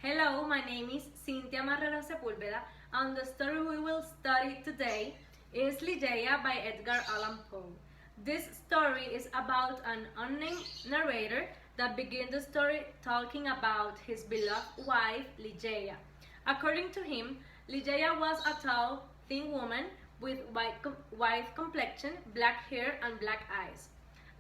Hello, my name is Cynthia Marrero Sepúlveda, and the story we will study today is Ligeia by Edgar Allan Poe. This story is about an unnamed narrator that begins the story talking about his beloved wife, Ligeia. According to him, Ligeia was a tall, thin woman with white complexion, black hair, and black eyes.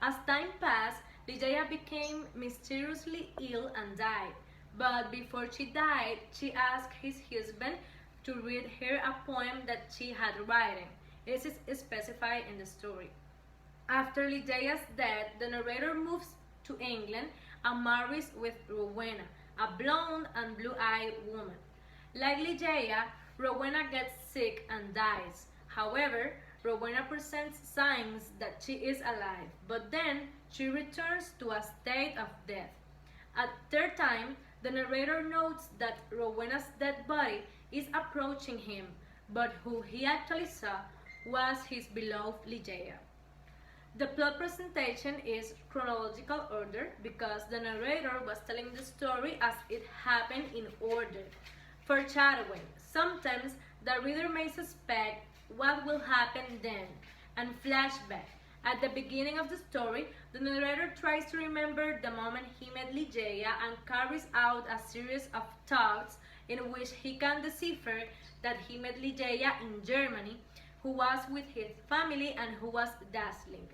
As time passed, Ligeia became mysteriously ill and died. But before she died, she asked his husband to read her a poem that she had written. It is specified in the story. After Ligeia's death, the narrator moves to England and marries with Rowena, a blonde and blue-eyed woman. Like Ligeia, Rowena gets sick and dies. However, Rowena presents signs that she is alive, but then she returns to a state of death. At third time, the narrator notes that Rowena's dead body is approaching him, but who he actually saw was his beloved Ligeia. The plot presentation is chronological order because the narrator was telling the story as it happened in order. Foreshadowing. Sometimes the reader may suspect what will happen then, and flashback. At the beginning of the story, the narrator tries to remember the moment he met Ligeia and carries out a series of thoughts in which he can decipher that he met Ligeia in Germany, who was with his family and who was dazzling.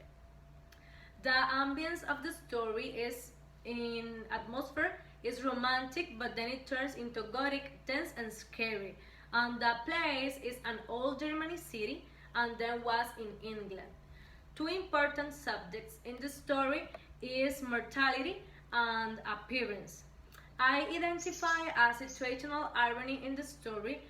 The ambience of the story is in atmosphere is romantic, but then it turns into gothic, tense, and scary. And the place is an old Germany city and then was in England. Two important subjects in the story is mortality and appearance. I identify a situational irony in the story,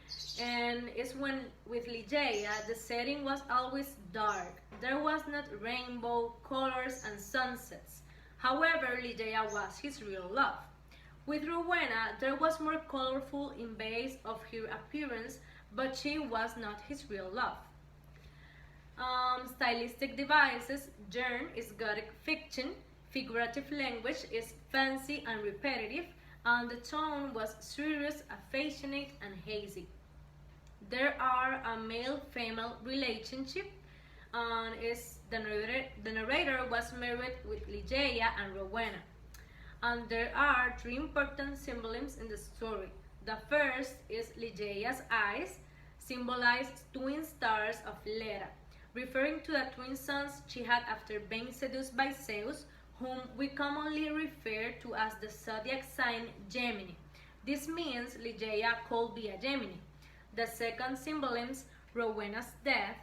and it's when with Ligeia the setting was always dark. There was not rainbow colors and sunsets. However, Ligeia was his real love. With Rowena, there was more colorful in base of her appearance, but she was not his real love. Stylistic devices, genre is gothic fiction, figurative language is fancy and repetitive, and the tone was serious, affectionate, and hazy. There are a male-female relationship, and the narrator was married with Ligeia and Rowena. And there are three important symbolisms in the story. The first is Ligeia's eyes, symbolize twin stars of Leda, referring to the twin sons she had after being seduced by Zeus, whom we commonly refer to as the zodiac sign Gemini. This means Ligeia could be a Gemini. The second symbolism, Rowena's death,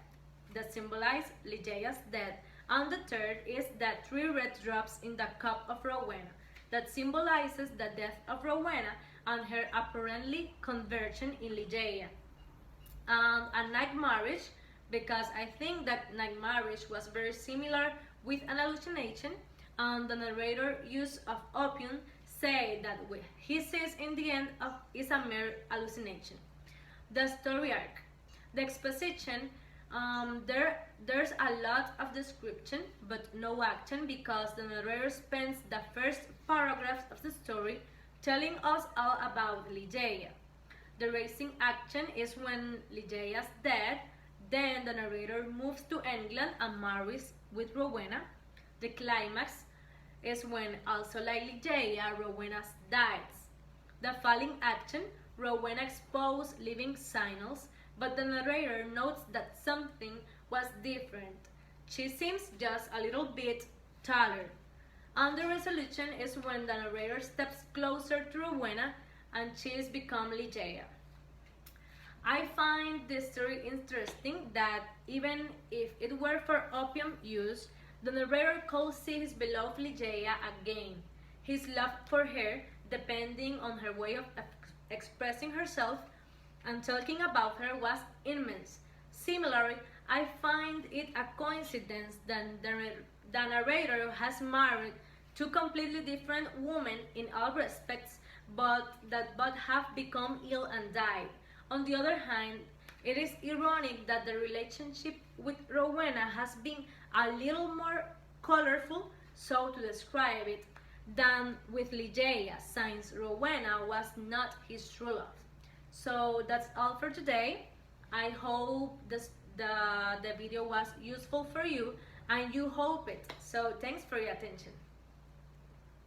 that symbolize Ligeia's death, and the third is the three red drops in the cup of Rowena, that symbolizes the death of Rowena and her apparently conversion in Ligeia. And a night marriage, because I think that night marriage was very similar with an hallucination, and the narrator use of opium say that what he sees in the end is a mere hallucination. The story arc. The exposition, there's a lot of description but no action because the narrator spends the first paragraphs of the story telling us all about Ligeia. The racing action is when Ligeia's dead, then the narrator moves to England and marries with Rowena. The climax is when, also like Ligeia, Rowena dies. The falling action, Rowena exposed living signals, but the narrator notes that something was different. She seems just a little bit taller. And the resolution is when the narrator steps closer to Rowena and she is become Ligeia. I find this story interesting that even if it were for opium use, the narrator could see his beloved Ligeia again. His love for her, depending on her way of expressing herself and talking about her, was immense. Similarly, I find it a coincidence that the narrator has married two completely different women in all respects, but that both have become ill and died. On the other hand, it is ironic that the relationship with Rowena has been a little more colorful, so to describe it, than with Ligeia, since Rowena was not his true love. So that's all for today. I hope the video was useful for you, and you hope it. So thanks for your attention.